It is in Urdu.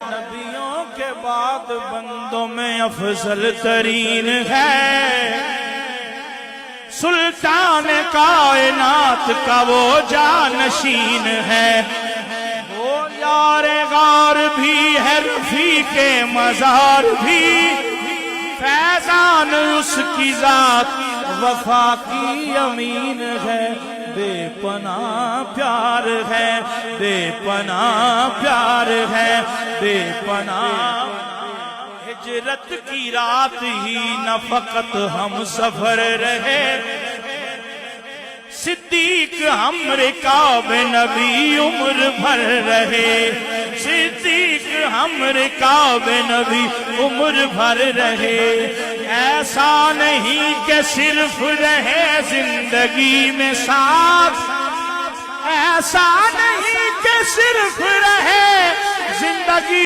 نبیوں کے بعد بندوں میں افضل ترین ہے، سلطان کائنات کا وہ جانشین ہے، وہ یار غار بھی ہے، رفیق مزار بھی، فیضان اس کی ذات وفا کی امین ہے، بے پناہ پیار ہے، بے پناہ پیار ہے، بے پناہ۔ ہجرت کی رات ہی نہ فقط ہم سفر رہے، صدیق ہم رکاب نبی عمر بھر رہے، صدیق ہم رکاب نبی عمر بھر رہے۔ ایسا نہیں کہ صرف رہے زندگی میں ساتھ، ایسا نہیں کہ صرف رہے زندگی